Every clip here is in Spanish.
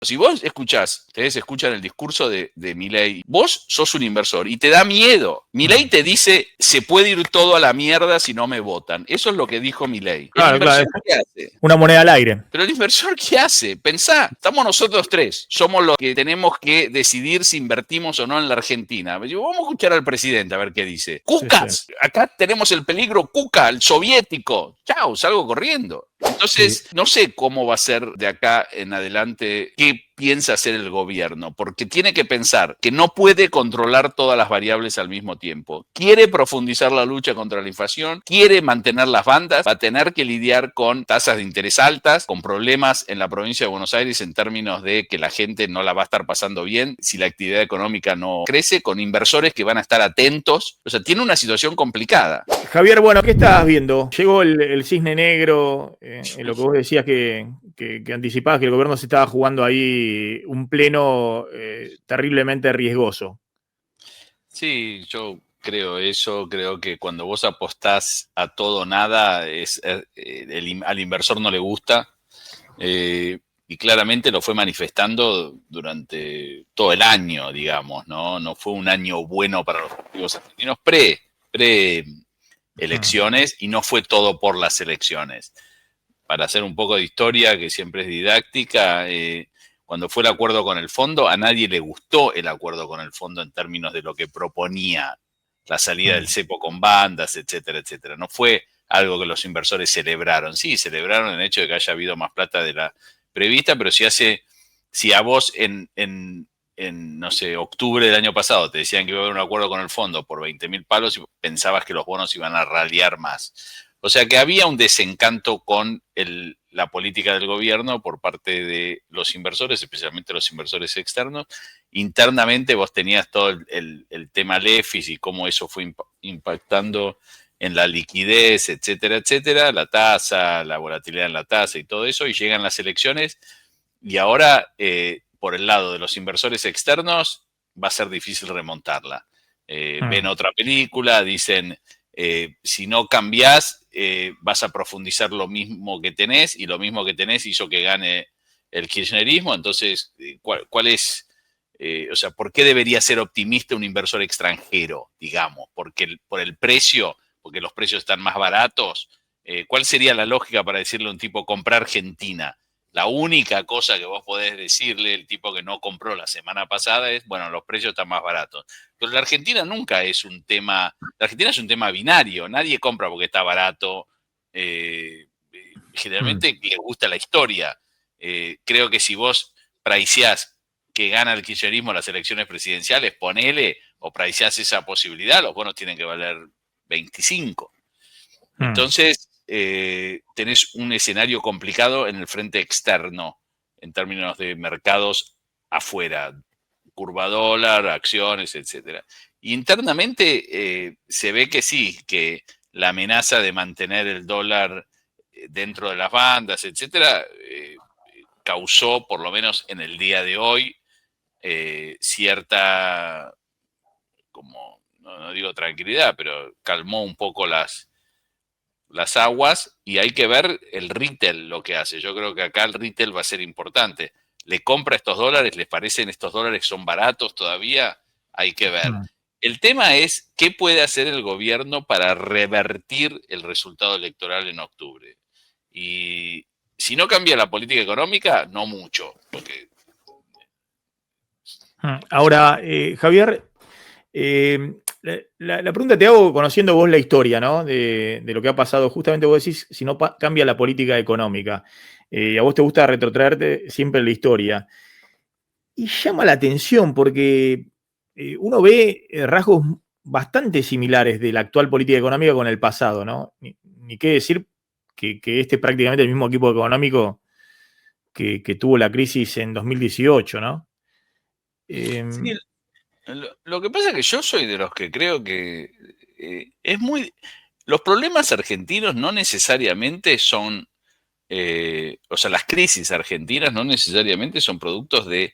Si vos ustedes escuchan el discurso de Milei, vos sos un inversor y te da miedo. Milei te dice, se puede ir todo a la mierda si no me votan. Eso es lo que dijo Milei. ¿El inversor qué hace? Una moneda al aire. Pero el inversor, ¿qué hace? Pensá, estamos nosotros tres, somos los que tenemos que decidir si invertimos o no en la Argentina. Vamos a escuchar al presidente a ver qué dice. ¡Cucas! Sí. Acá tenemos el peligro Cuca, el soviético. Chao, salgo corriendo. Entonces, no sé cómo va a ser de acá en adelante, qué piensa hacer el gobierno, porque tiene que pensar que no puede controlar todas las variables al mismo tiempo. Quiere profundizar la lucha contra la inflación, quiere mantener las bandas, va a tener que lidiar con tasas de interés altas, con problemas en la provincia de Buenos Aires en términos de que la gente no la va a estar pasando bien si la actividad económica no crece, con inversores que van a estar atentos. O sea, tiene una situación complicada. Javier, bueno, ¿qué estás viendo? Llegó el cisne negro, en lo que vos decías que anticipabas que el gobierno se estaba jugando ahí un pleno terriblemente riesgoso. Sí, yo creo eso, creo que cuando vos apostás a todo o nada, al inversor no le gusta, y claramente lo fue manifestando durante todo el año, digamos, ¿no? No fue un año bueno para los activos argentinos pre-elecciones, y no fue todo por las elecciones. Para hacer un poco de historia, que siempre es didáctica, cuando fue el acuerdo con el fondo, a nadie le gustó el acuerdo con el fondo en términos de lo que proponía la salida del cepo con bandas, etcétera, etcétera. No fue algo que los inversores celebraron. Sí, celebraron el hecho de que haya habido más plata de la prevista, pero si a vos en no sé, octubre del año pasado te decían que iba a haber un acuerdo con el fondo por 20.000 palos y pensabas que los bonos iban a ralear más. O sea que había un desencanto con la política del gobierno por parte de los inversores, especialmente los inversores externos. Internamente vos tenías todo el tema LEFIS y cómo eso fue impactando en la liquidez, etcétera, etcétera, la tasa, la volatilidad en la tasa y todo eso, y llegan las elecciones y ahora, por el lado de los inversores externos, va a ser difícil remontarla. Ven otra película, dicen, si no cambiás, vas a profundizar lo mismo que tenés, y lo mismo que tenés hizo que gane el kirchnerismo. Entonces, ¿cuál es? O sea, ¿por qué debería ser optimista un inversor extranjero, digamos? Por el precio, porque los precios están más baratos. ¿Cuál sería la lógica para decirle a un tipo comprar Argentina? La única cosa que vos podés decirle al tipo que no compró la semana pasada es, bueno, los precios están más baratos. Pero la Argentina nunca es un tema, la Argentina es un tema binario, nadie compra porque está barato, generalmente les gusta la historia. Creo que si vos priceás que gana el kirchnerismo las elecciones presidenciales, ponele, o priceás esa posibilidad, los bonos tienen que valer 25. Entonces, tenés un escenario complicado en el frente externo, en términos de mercados afuera, curva dólar, acciones, etcétera. Internamente se ve que sí, que la amenaza de mantener el dólar dentro de las bandas, etcétera, causó, por lo menos en el día de hoy, cierta, como, no digo tranquilidad, pero calmó un poco las aguas, y hay que ver el retail lo que hace. Yo creo que acá el retail va a ser importante. ¿Le compra estos dólares? ¿Les parecen estos dólares son baratos todavía? Hay que ver. El tema es qué puede hacer el gobierno para revertir el resultado electoral en octubre. Y si no cambia la política económica, no mucho. Porque... Ahora, Javier, la pregunta te hago conociendo vos la historia, ¿no? De lo que ha pasado. Justamente vos decís, si no cambia la política económica. A vos te gusta retrotraerte siempre en la historia. Y llama la atención porque uno ve rasgos bastante similares de la actual política económica con el pasado, ¿no? Ni qué decir que este es prácticamente el mismo equipo económico que tuvo la crisis en 2018, ¿no? Sí, lo que pasa es que yo soy de los que creo que es muy... Los problemas argentinos no necesariamente son... o sea, las crisis argentinas no necesariamente son productos del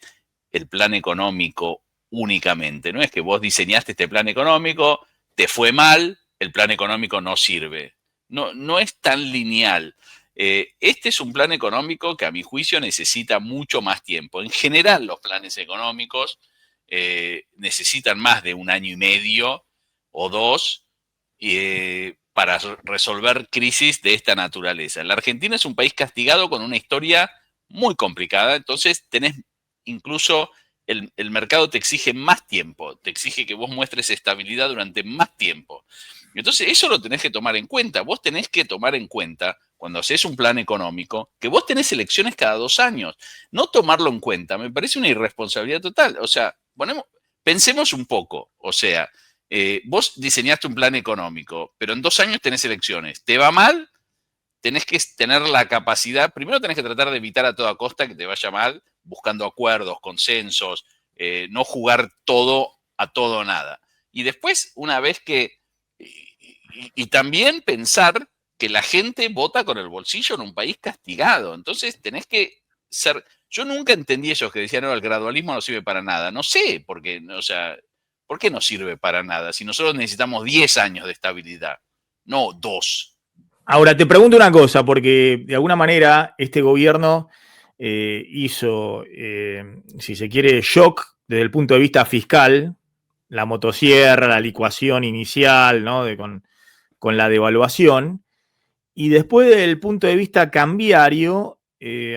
plan económico únicamente. No es que vos diseñaste este plan económico, te fue mal, el plan económico no sirve. No es tan lineal. Este es un plan económico que a mi juicio necesita mucho más tiempo. En general los planes económicos necesitan más de 1 año y medio o 2 para resolver crisis de esta naturaleza. La Argentina es un país castigado con una historia muy complicada, entonces tenés incluso el mercado te exige más tiempo, te exige que vos muestres estabilidad durante más tiempo. Entonces eso lo tenés que tomar en cuenta. Vos tenés que tomar en cuenta, cuando haces un plan económico, que vos tenés elecciones cada 2 años. No tomarlo en cuenta me parece una irresponsabilidad total. O sea, pensemos un poco. O sea, vos diseñaste un plan económico, pero en 2 años tenés elecciones. ¿Te va mal? Tenés que tener la capacidad, primero tenés que tratar de evitar a toda costa que te vaya mal, buscando acuerdos, consensos, no jugar todo a todo o nada. Y después, una vez que... Y también pensar que la gente vota con el bolsillo en un país castigado. Entonces tenés que ser... Yo nunca entendí ellos que decían, no, el gradualismo no sirve para nada. No sé, porque, o sea, ¿por qué no sirve para nada? Si nosotros necesitamos 10 años de estabilidad, no 2. Ahora, te pregunto una cosa, porque de alguna manera este gobierno hizo, si se quiere, shock desde el punto de vista fiscal, la motosierra, la licuación inicial, ¿no? Con la devaluación, y después del punto de vista cambiario,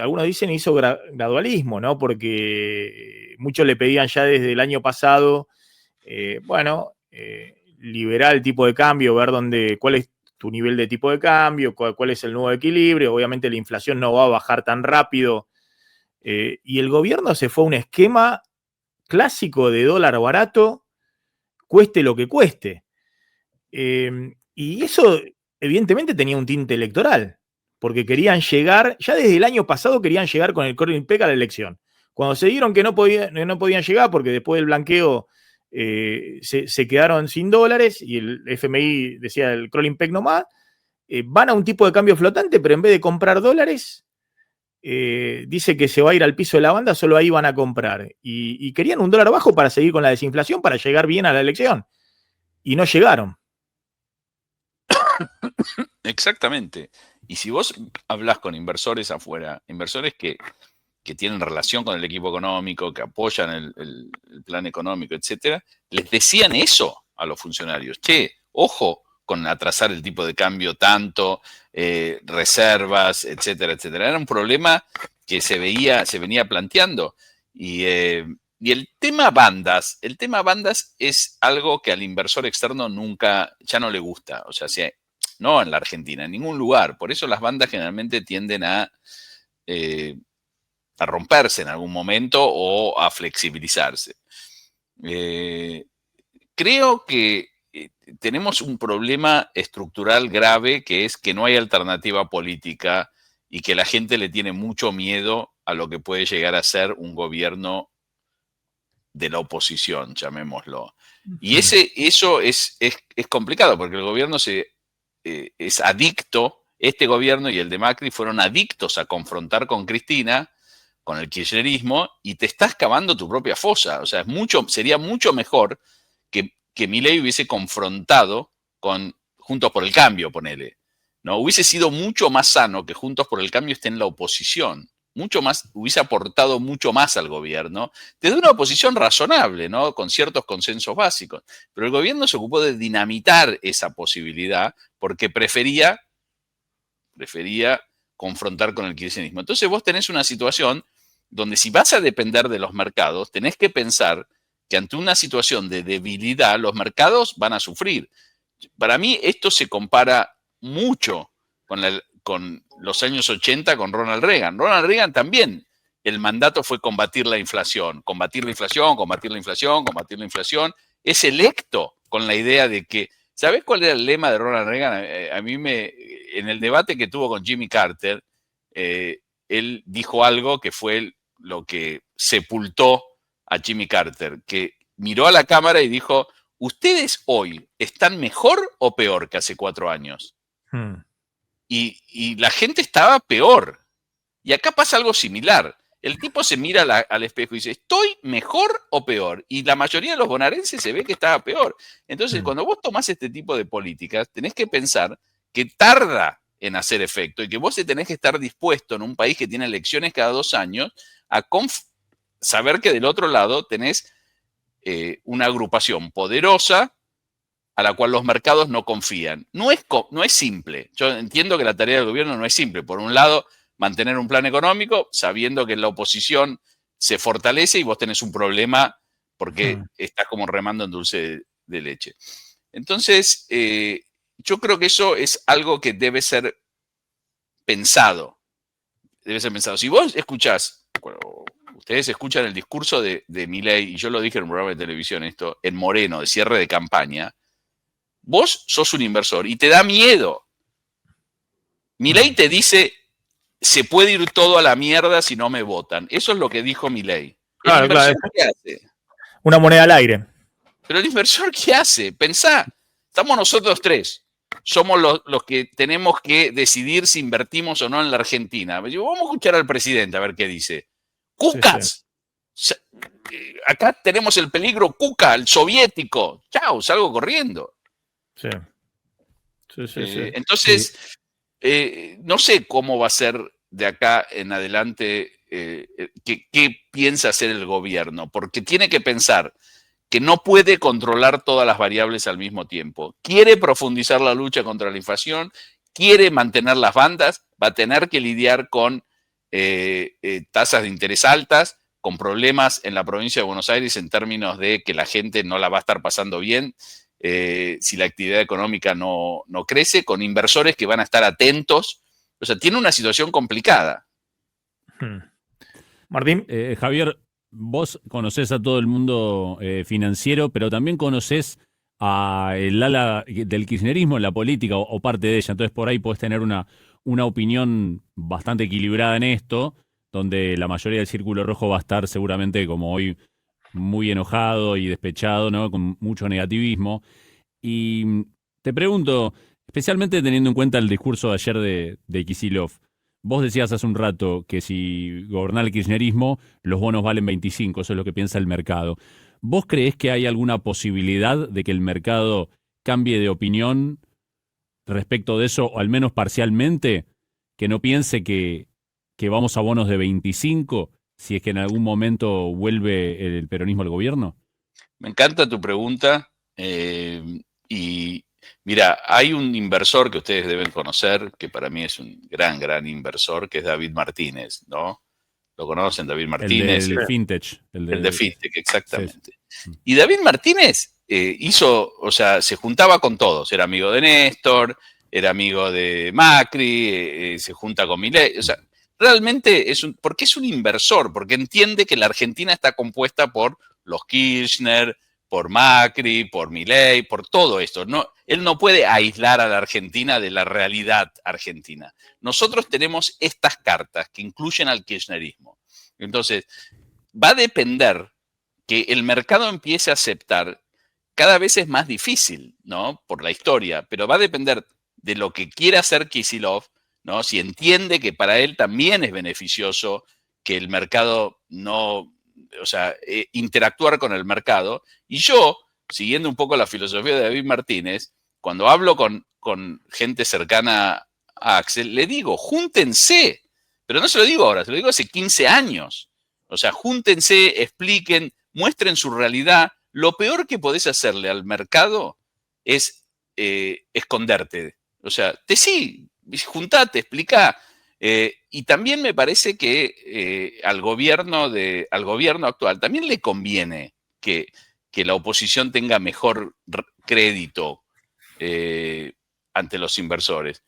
algunos dicen hizo gradualismo, ¿no? Porque muchos le pedían ya desde el año pasado, liberar el tipo de cambio, ver cuál es tu nivel de tipo de cambio, cuál es el nuevo equilibrio. Obviamente la inflación no va a bajar tan rápido. Y el gobierno se fue a un esquema clásico de dólar barato, cueste lo que cueste. Y eso evidentemente tenía un tinte electoral, porque querían llegar, ya desde el año pasado querían llegar con el crawling peg a la elección. Cuando se dieron que no podían llegar, porque después del blanqueo se quedaron sin dólares y el FMI decía el crawling peg nomás, van a un tipo de cambio flotante, pero en vez de comprar dólares, dice que se va a ir al piso de la banda, solo ahí van a comprar. Y querían un dólar bajo para seguir con la desinflación, para llegar bien a la elección. Y no llegaron. Exactamente. Y si vos hablas con inversores afuera, inversores que tienen relación con el equipo económico, que apoyan el plan económico, etcétera, les decían eso a los funcionarios. Che, ojo con atrasar el tipo de cambio tanto, reservas, etcétera, etcétera. Era un problema que se venía planteando. Y el tema bandas es algo que al inversor externo nunca, ya no le gusta. O sea, no en la Argentina, en ningún lugar. Por eso las bandas generalmente tienden a romperse en algún momento o a flexibilizarse. Creo que tenemos un problema estructural grave, que es que no hay alternativa política y que la gente le tiene mucho miedo a lo que puede llegar a ser un gobierno de la oposición, llamémoslo. Y eso es complicado, porque el gobierno es adicto, este gobierno y el de Macri fueron adictos a confrontar con Cristina, con el kirchnerismo, y te estás cavando tu propia fosa. O sea, sería mucho mejor que Milei hubiese confrontado con Juntos por el Cambio, ponele. ¿No? Hubiese sido mucho más sano que Juntos por el Cambio esté en la oposición. Mucho más, hubiese aportado mucho más al gobierno, desde una oposición razonable, ¿no? Con ciertos consensos básicos. Pero el gobierno se ocupó de dinamitar esa posibilidad porque prefería confrontar con el kirchnerismo. Entonces vos tenés una situación donde, si vas a depender de los mercados, tenés que pensar que ante una situación de debilidad los mercados van a sufrir. Para mí esto se compara mucho con los años 80 con Ronald Reagan. Ronald Reagan también, el mandato fue combatir la inflación, combatir la inflación, combatir la inflación, combatir la inflación. Es electo con la idea de que, ¿sabés cuál era el lema de Ronald Reagan? A mí en el debate que tuvo con Jimmy Carter, él dijo algo que fue lo que sepultó a Jimmy Carter, que miró a la cámara y dijo: ¿ustedes hoy están mejor o peor que hace 4 años? Y la gente estaba peor. Y acá pasa algo similar. El tipo se mira al espejo y dice: ¿estoy mejor o peor? Y la mayoría de los bonaerenses se ve que estaba peor. Entonces, cuando vos tomás este tipo de políticas, tenés que pensar que tarda en hacer efecto y que vos tenés que estar dispuesto en un país que tiene elecciones cada 2 años a saber que del otro lado tenés una agrupación poderosa a la cual los mercados no confían. No es simple. Yo entiendo que la tarea del gobierno no es simple. Por un lado, mantener un plan económico sabiendo que la oposición se fortalece y vos tenés un problema porque estás como remando en dulce de leche. Entonces, yo creo que eso es algo que debe ser pensado. Debe ser pensado. Si vos escuchás, bueno, ustedes escuchan el discurso de Milei, y yo lo dije en un programa de televisión esto, en Moreno, de cierre de campaña, vos sos un inversor y te da miedo. Milei te dice, se puede ir todo a la mierda si no me votan. Eso es lo que dijo Milei. Claro, ¿El inversor qué hace? Una moneda al aire. Pero el inversor, ¿qué hace? Pensá, estamos nosotros tres. Somos los que tenemos que decidir si invertimos o no en la Argentina. Vamos a escuchar al presidente a ver qué dice. ¡Cucas! Sí, sí. Acá tenemos el peligro Cuca, el soviético. Chao, salgo corriendo. Sí. Entonces, no sé cómo va a ser de acá en adelante, qué piensa hacer el gobierno, porque tiene que pensar que no puede controlar todas las variables al mismo tiempo. Quiere profundizar la lucha contra la inflación, quiere mantener las bandas, va a tener que lidiar con tasas de interés altas, con problemas en la provincia de Buenos Aires en términos de que la gente no la va a estar pasando bien si la actividad económica no crece, con inversores que van a estar atentos. O sea, tiene una situación complicada. Martín. Javier, vos conocés a todo el mundo financiero, pero también conocés a el ala del kirchnerismo en la política o parte de ella. Entonces, por ahí podés tener una opinión bastante equilibrada en esto, donde la mayoría del Círculo Rojo va a estar seguramente como hoy muy enojado y despechado, ¿no? Con mucho negativismo. Y te pregunto, especialmente teniendo en cuenta el discurso de ayer de Kicillof, vos decías hace un rato que si gobernara el kirchnerismo, los bonos valen 25, eso es lo que piensa el mercado. ¿Vos creés que hay alguna posibilidad de que el mercado cambie de opinión respecto de eso, o al menos parcialmente, que no piense que vamos a bonos de 25 si es que en algún momento vuelve el peronismo al gobierno? Me encanta tu pregunta y mira, hay un inversor que ustedes deben conocer, que para mí es un gran inversor, que es David Martínez, ¿no? ¿Lo conocen, David Martínez? El fintech. El de fintech, exactamente. Sí. Y David Martínez se juntaba con todos. Era amigo de Néstor, era amigo de Macri, se junta con Milei. O sea, realmente porque es un inversor, porque entiende que la Argentina está compuesta por los Kirchner, por Macri, por Milei, por todo esto. Él no puede aislar a la Argentina de la realidad argentina. Nosotros tenemos estas cartas que incluyen al kirchnerismo. Entonces, va a depender que el mercado empiece a aceptar. Cada vez es más difícil, ¿no? Por la historia, pero va a depender de lo que quiera hacer Kicillof, ¿no? Si entiende que para él también es beneficioso que el mercado interactuar con el mercado. Y yo, siguiendo un poco la filosofía de David Martínez, cuando hablo con gente cercana a Axel, le digo, júntense, pero no se lo digo ahora, se lo digo hace 15 años. O sea, júntense, expliquen, muestren su realidad. Lo peor que podés hacerle al mercado es esconderte. O sea, juntate, explica. Y también me parece que al gobierno actual también le conviene que la oposición tenga mejor crédito ante los inversores.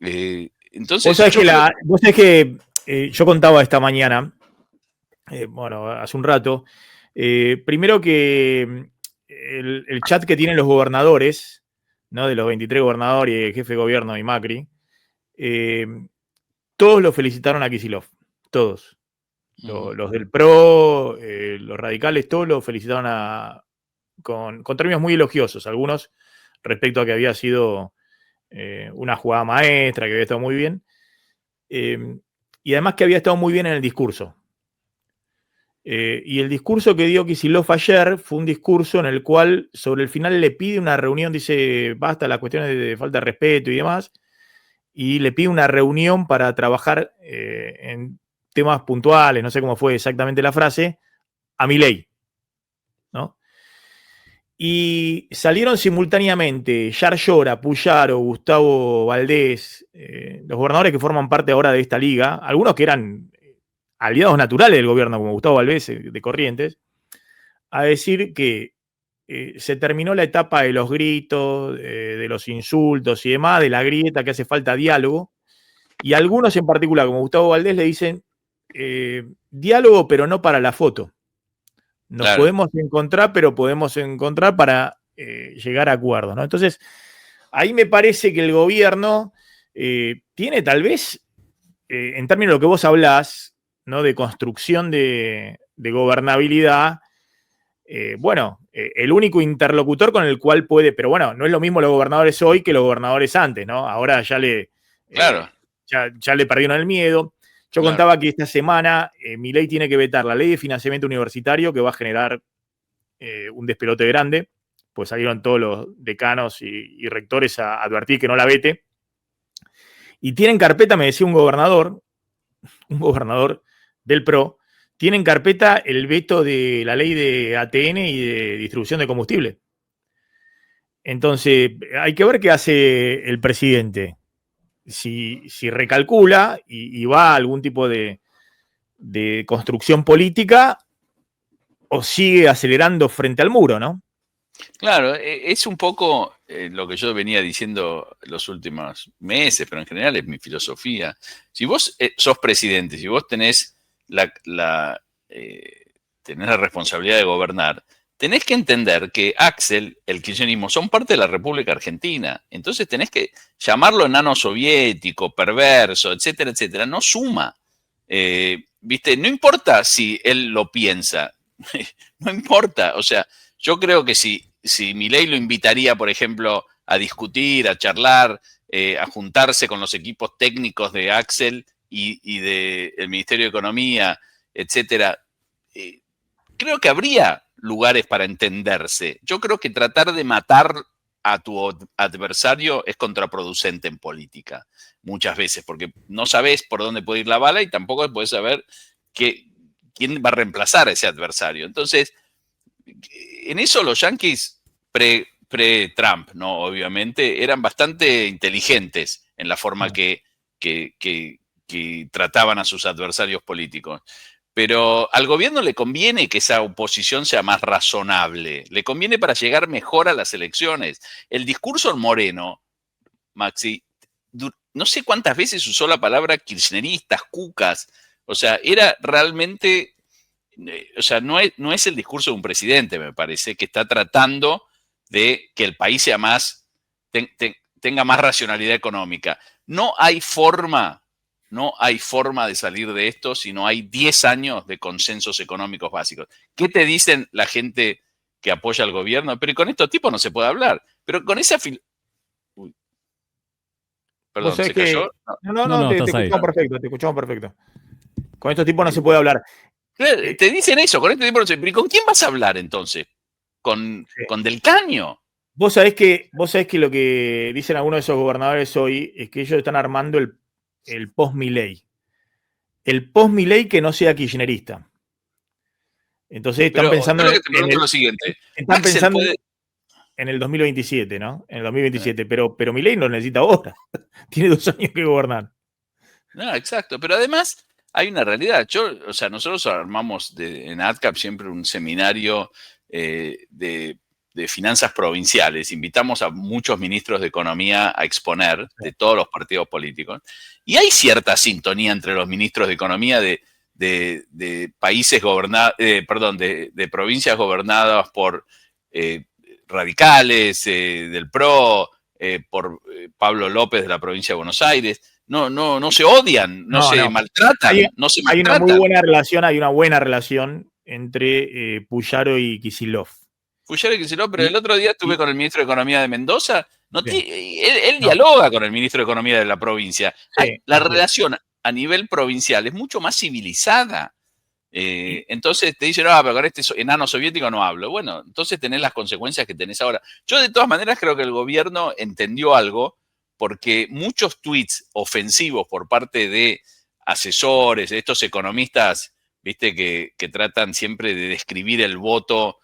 Entonces, vos sabés que yo contaba esta mañana, hace un rato, primero que el chat que tienen los gobernadores, ¿no? De los 23 gobernadores y el jefe de gobierno y Macri, todos lo felicitaron a Kicillof, todos. Los del PRO, los radicales, todos lo felicitaron con términos muy elogiosos, algunos respecto a que había sido una jugada maestra, que había estado muy bien, y además que había estado muy bien en el discurso. Y el discurso que dio Kicillof ayer fue un discurso en el cual sobre el final le pide una reunión, dice, basta las cuestiones de falta de respeto y demás, y le pide una reunión para trabajar en temas puntuales, no sé cómo fue exactamente la frase, a Milei, ¿no? Y salieron simultáneamente Yar Llora, Puyaro, Gustavo Valdés, los gobernadores que forman parte ahora de esta liga, algunos que eran aliados naturales del gobierno, como Gustavo Valdés de Corrientes, a decir que se terminó la etapa de los gritos, de los insultos y demás, de la grieta, que hace falta diálogo. Y algunos en particular, como Gustavo Valdés, le dicen diálogo, pero no para la foto. Nos podemos encontrar, pero podemos encontrar para llegar a acuerdos, ¿no? Entonces, ahí me parece que el gobierno tiene tal vez, en términos de lo que vos hablás, ¿no? De construcción de gobernabilidad, el único interlocutor con el cual puede, pero bueno, no es lo mismo los gobernadores hoy que los gobernadores antes, ¿no? Ahora ya le perdieron el miedo. Yo contaba que esta semana Milei tiene que vetar la ley de financiamiento universitario, que va a generar un despelote grande, pues salieron todos los decanos y rectores a advertir que no la vete. Y tienen carpeta, me decía un gobernador del PRO, tienen carpeta el veto de la ley de ATN y de distribución de combustible. Entonces, hay que ver qué hace el presidente. Si recalcula y va a algún tipo de construcción política o sigue acelerando frente al muro, ¿no? Claro, es un poco lo que yo venía diciendo los últimos meses, pero en general es mi filosofía. Si vos sos presidente, si vos tenés tenés la responsabilidad de gobernar, tenés que entender que Axel, el kirchnerismo, son parte de la República Argentina. Entonces tenés que llamarlo enano soviético, perverso, etcétera, etcétera. No suma. ¿Viste? No importa si él lo piensa. No importa. O sea, yo creo que si Milei lo invitaría, por ejemplo, a discutir, a charlar, a juntarse con los equipos técnicos de Axel y del Ministerio de Economía, etcétera, creo que habría lugares para entenderse. Yo creo que tratar de matar a tu adversario es contraproducente en política, muchas veces, porque no sabes por dónde puede ir la bala y tampoco puedes saber quién va a reemplazar a ese adversario. Entonces, en eso los yanquis pre-Trump, ¿no? Obviamente, eran bastante inteligentes en la forma que trataban a sus adversarios políticos. Pero al gobierno le conviene que esa oposición sea más razonable, le conviene para llegar mejor a las elecciones. El discurso en Moreno, Maxi, no sé cuántas veces usó la palabra kirchneristas, cucas, o sea, era realmente, o sea, no es el discurso de un presidente, me parece, que está tratando de que el país sea tenga más racionalidad económica. No hay forma de salir de esto si no hay 10 años de consensos económicos básicos. ¿Qué te dicen la gente que apoya al gobierno? Pero con estos tipos no se puede hablar. Pero con esa... Perdón, ¿se cayó? No, te escuchamos perfecto. Con estos tipos no se puede hablar. Te dicen eso, con este tipo no se... ¿Pero con quién vas a hablar entonces? ¿Con Del Caño? Vos sabés que lo que dicen algunos de esos gobernadores hoy es que ellos están armando el post-Milei. El post-Milei que no sea kirchnerista. Entonces están pensando lo siguiente. Están pensando en el 2027, ¿no? En el 2027. Pero Milei no lo necesita ahora. Tiene 2 años que gobernar. No, exacto. Pero además hay una realidad. Nosotros armamos en ADCAP siempre un seminario de finanzas provinciales. Invitamos a muchos ministros de economía a exponer de todos los partidos políticos. Y hay cierta sintonía entre los ministros de economía de países gobernados, de provincias gobernadas por radicales, del PRO, por Pablo López de la provincia de Buenos Aires. No se odian, no se maltratan. Hay una muy buena relación, hay una buena relación entre Puyaro y Kicillof. Pero el otro día estuve con el ministro de Economía de Mendoza. Él dialoga con el ministro de Economía de la provincia. La relación a nivel provincial es mucho más civilizada. Entonces te dicen, pero con este enano soviético no hablo. Bueno, entonces tenés las consecuencias que tenés ahora. Yo de todas maneras creo que el gobierno entendió algo, porque muchos tweets ofensivos por parte de asesores, de estos economistas, viste, que tratan siempre de describir el voto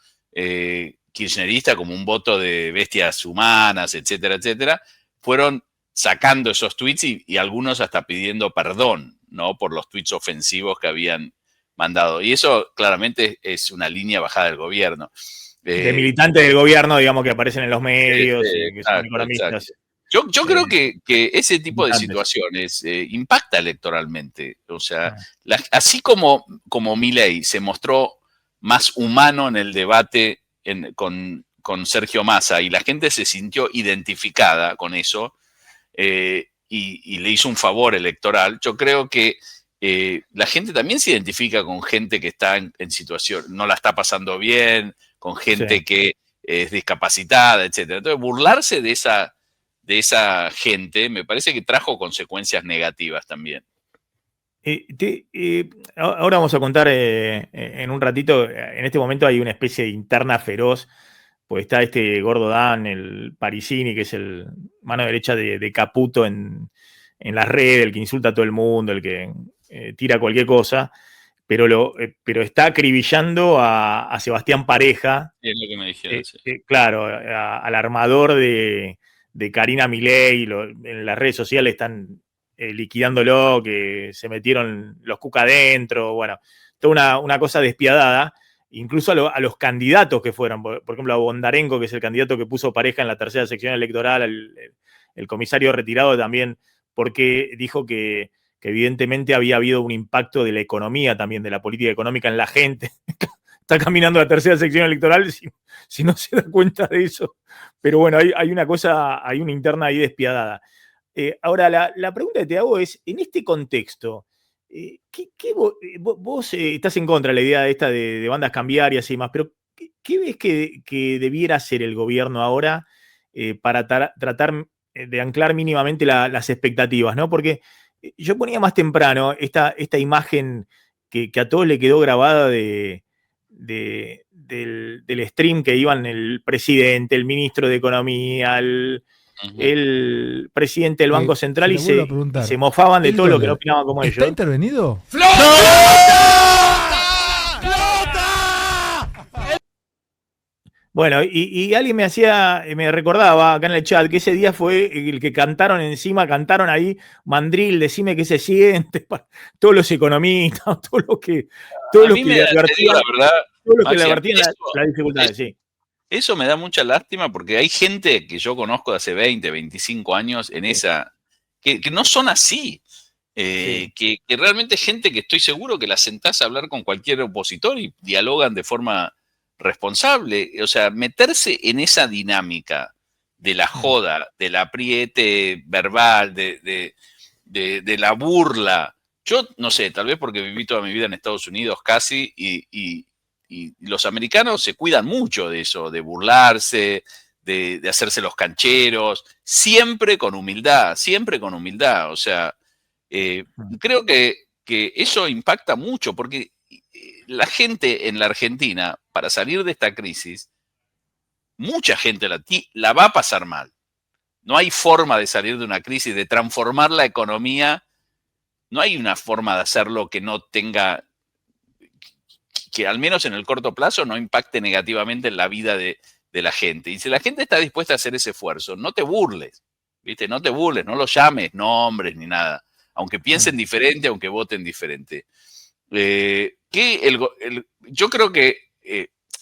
kirchnerista como un voto de bestias humanas, etcétera, etcétera, fueron sacando esos tweets y algunos hasta pidiendo perdón, ¿no? Por los tweets ofensivos que habían mandado. Y eso claramente es una línea bajada del gobierno. De militantes del gobierno, digamos, que aparecen en los medios y que son economistas. Yo creo que ese tipo de situaciones impacta electoralmente. O sea, así como Milei se mostró más humano en el debate con Sergio Massa y la gente se sintió identificada con eso y le hizo un favor electoral, yo creo que la gente también se identifica con gente que está en situación, no la está pasando bien, con gente que es discapacitada, etcétera. Entonces, burlarse de esa gente me parece que trajo consecuencias negativas también. Ahora vamos a contar en un ratito, en este momento hay una especie de interna feroz, pues está este gordo Dan, el Parisini, que es el mano derecha de Caputo en las redes, el que insulta a todo el mundo, el que tira cualquier cosa, pero está acribillando a Sebastián Pareja. Es lo que me dijeron, claro, al armador de Karina Milei, en las redes sociales están liquidándolo, que se metieron los cuca adentro, bueno, toda una cosa despiadada, incluso a los candidatos que fueron, por ejemplo a Bondarenko, que es el candidato que puso Pareja en la tercera sección electoral, el comisario retirado también, porque dijo que evidentemente había habido un impacto de la economía también, de la política económica en la gente. Está caminando la tercera sección electoral si no se da cuenta de eso. Pero bueno, hay una cosa, hay una interna ahí despiadada. Ahora, la pregunta que te hago es, en este contexto, vos estás en contra de la idea esta de bandas cambiarias y demás, pero ¿qué ves que debiera hacer el gobierno ahora para tratar de anclar mínimamente las expectativas, ¿no? Porque yo ponía más temprano esta imagen que a todos le quedó grabada del stream que iban el presidente, el ministro de Economía, el presidente del Banco Central y se mofaban de todo lo que no opinaban como ellos. ¿Está intervenido? Bueno, y alguien me recordaba acá en el chat que ese día fue el que cantaron ahí, Mandril, decime qué se siente, todos los economistas, todos los que le advertían las dificultades, sí. Eso me da mucha lástima porque hay gente que yo conozco de hace 20, 25 años en esa, que no son así. Que realmente gente que estoy seguro que la sentás a hablar con cualquier opositor y dialogan de forma responsable. O sea, meterse en esa dinámica de la joda, del apriete verbal, de la burla. Yo no sé, tal vez porque viví toda mi vida en Estados Unidos casi y los americanos se cuidan mucho de eso, de burlarse, de hacerse los cancheros, siempre con humildad. O sea, creo que eso impacta mucho porque la gente en la Argentina, para salir de esta crisis, mucha gente la va a pasar mal. No hay forma de salir de una crisis, de transformar la economía. No hay una forma de hacerlo que no tenga, que al menos en el corto plazo no impacte negativamente en la vida de la gente. Y si la gente está dispuesta a hacer ese esfuerzo, no te burles, ¿viste? No te burles, no los llames nombres ni nada. Aunque piensen diferente, aunque voten diferente. Yo creo que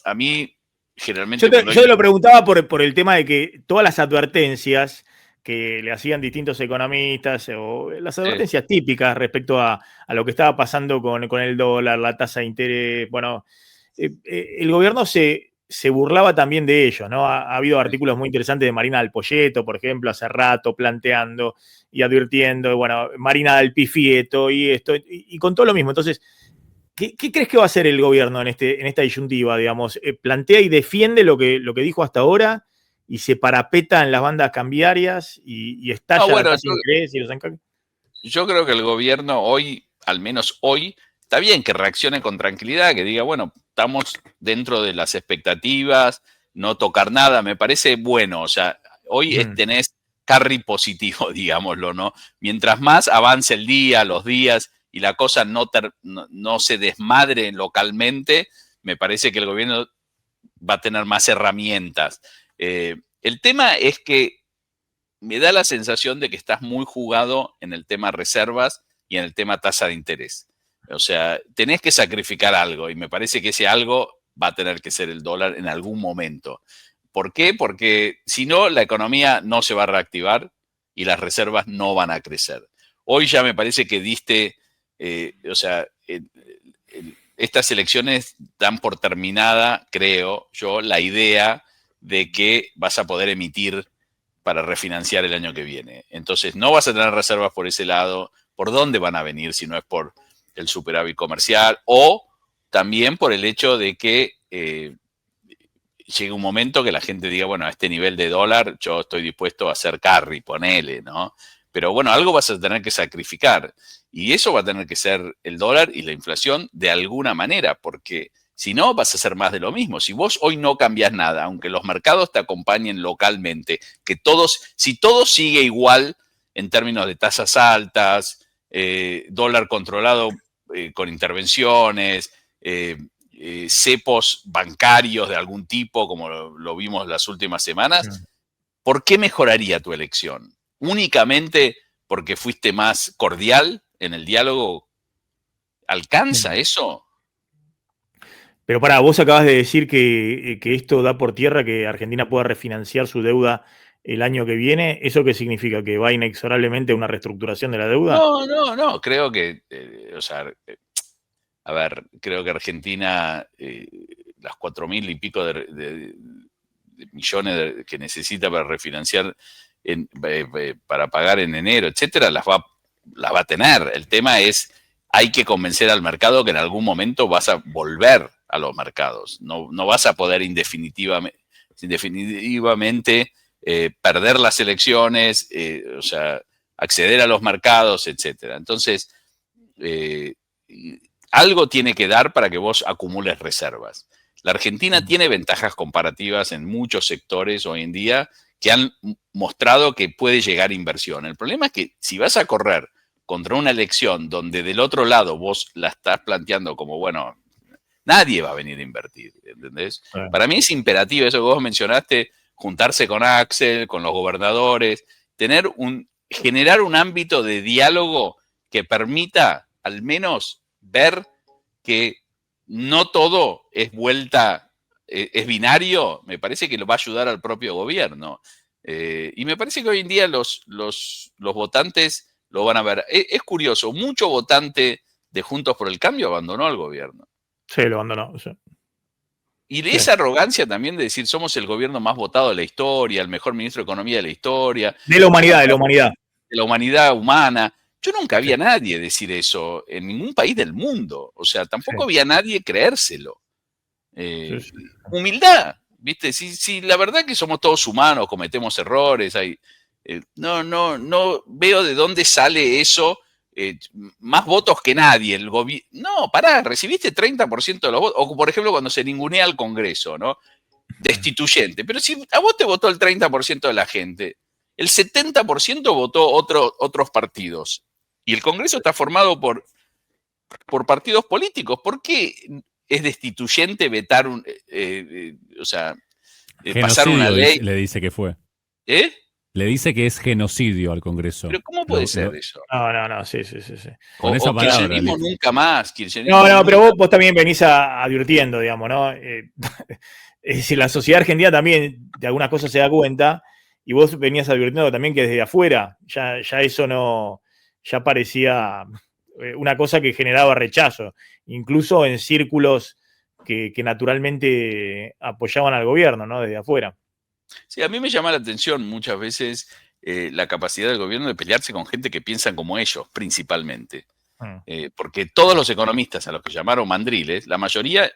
a mí generalmente... Yo te lo preguntaba por el tema de que todas las advertencias que le hacían distintos economistas, o las advertencias típicas respecto a lo que estaba pasando con el dólar, la tasa de interés, bueno, el gobierno se burlaba también de ellos, ¿no? Ha habido artículos muy interesantes de Marina del Poyeto, por ejemplo, hace rato, planteando y advirtiendo, bueno, Marina del Pifieto y esto, y con todo lo mismo. Entonces, ¿qué crees que va a hacer el gobierno en esta disyuntiva, digamos? ¿Plantea y defiende lo que dijo hasta ahora y se parapeta en las bandas cambiarias y estalla la tasa de interés y los encajes? Yo creo que el gobierno hoy, al menos hoy, está bien que reaccione con tranquilidad, que diga, bueno, estamos dentro de las expectativas, no tocar nada, me parece bueno. O sea, hoy tenés carry positivo, digámoslo, ¿no? Mientras más avance el día, los días, y la cosa no se desmadre localmente, me parece que el gobierno va a tener más herramientas. El tema es que me da la sensación de que estás muy jugado en el tema reservas y en el tema tasa de interés. O sea, tenés que sacrificar algo y me parece que ese algo va a tener que ser el dólar en algún momento. ¿Por qué? Porque si no, la economía no se va a reactivar y las reservas no van a crecer. Hoy ya me parece que diste, estas elecciones dan por terminada, creo yo, la idea de que vas a poder emitir para refinanciar el año que viene. Entonces, no vas a tener reservas por ese lado. ¿Por dónde van a venir si no es por el superávit comercial? O también por el hecho de que llegue un momento que la gente diga, bueno, a este nivel de dólar yo estoy dispuesto a hacer carry, ponele, ¿no? Pero bueno, algo vas a tener que sacrificar. Y eso va a tener que ser el dólar y la inflación de alguna manera, porque si no, vas a hacer más de lo mismo. Si vos hoy no cambias nada, aunque los mercados te acompañen localmente, si todo sigue igual en términos de tasas altas, dólar controlado con intervenciones, cepos bancarios de algún tipo, como lo vimos las últimas semanas, ¿por qué mejoraría tu elección? ¿Únicamente porque fuiste más cordial en el diálogo? ¿Alcanza eso? Pero vos acabas de decir que esto da por tierra que Argentina pueda refinanciar su deuda el año que viene. ¿Eso qué significa? ¿Que va inexorablemente a una reestructuración de la deuda? No, creo que, creo que Argentina, las 4.000 y pico de millones que necesita para refinanciar, para pagar en enero, etcétera, las va a tener. El tema es, hay que convencer al mercado que en algún momento vas a volver a los mercados. No vas a poder indefinitivamente perder las elecciones, acceder a los mercados, etcétera. Entonces, algo tiene que dar para que vos acumules reservas. La Argentina tiene ventajas comparativas en muchos sectores hoy en día que han mostrado que puede llegar inversión. El problema es que si vas a correr contra una elección donde del otro lado vos la estás planteando como, bueno, nadie va a venir a invertir, ¿entendés? Para mí es imperativo eso que vos mencionaste, juntarse con Axel, con los gobernadores, generar un ámbito de diálogo que permita al menos ver que no todo es es binario. Me parece que lo va a ayudar al propio gobierno. Y me parece que hoy en día los votantes lo van a ver. Es curioso, mucho votante de Juntos por el Cambio abandonó al gobierno. Sí, lo abandonó. Sí. Y de esa arrogancia también de decir somos el gobierno más votado de la historia, el mejor ministro de Economía de la historia. De la humanidad, de la humanidad. De la humanidad humana. Yo nunca vi a nadie decir eso en ningún país del mundo. O sea, tampoco había nadie creérselo. Humildad, ¿viste? Si la verdad que somos todos humanos, cometemos errores, no veo de dónde sale eso. Más votos que nadie. No, pará, recibiste 30% de los votos. O por ejemplo, cuando se ningunea al Congreso, ¿no? Destituyente. Pero si a vos te votó el 30% de la gente, el 70% votó otros partidos. Y el Congreso está formado por partidos políticos. ¿Por qué es destituyente vetar pasar una ley? Le dice que fue. ¿Eh? Le dice que es genocidio al Congreso. ¿Pero cómo puede ser eso? No, sí. Con esa palabra. Kirchnerismo nunca más. No, pero vos también venís advirtiendo, digamos, ¿no? Es decir, la sociedad argentina también de algunas cosas se da cuenta y vos venías advirtiendo también que desde afuera ya eso ya parecía una cosa que generaba rechazo, incluso en círculos que naturalmente apoyaban al gobierno, ¿no? Desde afuera. Sí, a mí me llama la atención muchas veces la capacidad del gobierno de pelearse con gente que piensan como ellos, principalmente. Porque todos los economistas a los que llamaron mandriles, la mayoría,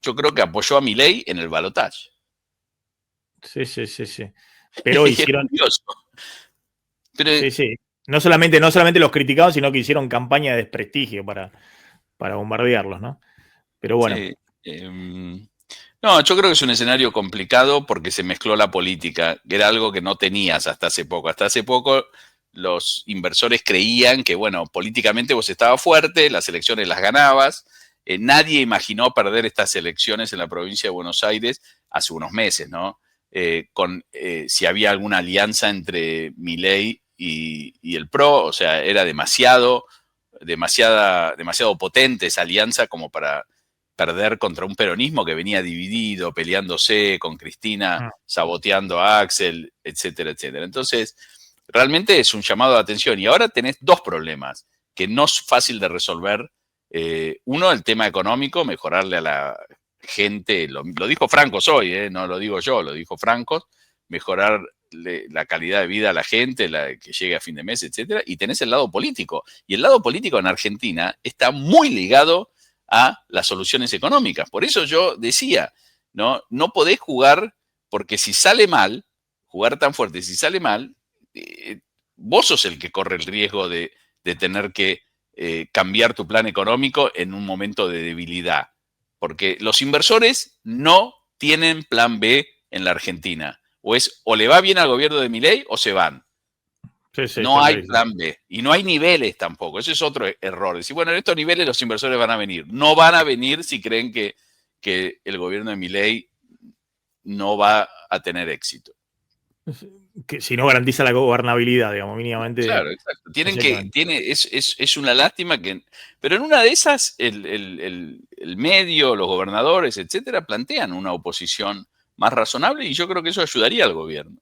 yo creo que apoyó a Milei en el balotaje. Sí. Pero hicieron... Pero, sí. No solamente los criticaban, sino que hicieron campaña de desprestigio para bombardearlos, ¿no? Pero bueno. Sí, No, yo creo que es un escenario complicado porque se mezcló la política, que era algo que no tenías hasta hace poco. Hasta hace poco los inversores creían que, bueno, políticamente vos estabas fuerte, las elecciones las ganabas. Nadie imaginó perder estas elecciones en la provincia de Buenos Aires hace unos meses, ¿no? Si había alguna alianza entre Milei y el PRO, o sea, era demasiado potente esa alianza como para perder contra un peronismo que venía dividido, peleándose con Cristina, saboteando a Axel, etcétera, etcétera. Entonces, realmente es un llamado de atención. Y ahora tenés dos problemas que no es fácil de resolver. Uno, el tema económico, mejorarle a la gente, lo dijo Francos hoy, no lo digo yo, lo dijo Francos, mejorar la calidad de vida a la gente, que llegue a fin de mes, etcétera. Y tenés el lado político. Y el lado político en Argentina está muy ligado a las soluciones económicas. Por eso yo decía, no podés jugar, porque si sale mal, jugar tan fuerte, si sale mal, vos sos el que corre el riesgo de tener que cambiar tu plan económico en un momento de debilidad. Porque los inversores no tienen plan B en la Argentina. O le va bien al gobierno de Milei o se van. Sí, no hay plan B. Y no hay niveles tampoco. Ese es otro error. Decir, bueno, en estos niveles los inversores van a venir. No van a venir si creen que el gobierno de Milei no va a tener éxito. Que si no garantiza la gobernabilidad, digamos, mínimamente. Claro, exacto. Es una lástima pero en una de esas el medio, los gobernadores, etcétera, plantean una oposición más razonable y yo creo que eso ayudaría al gobierno.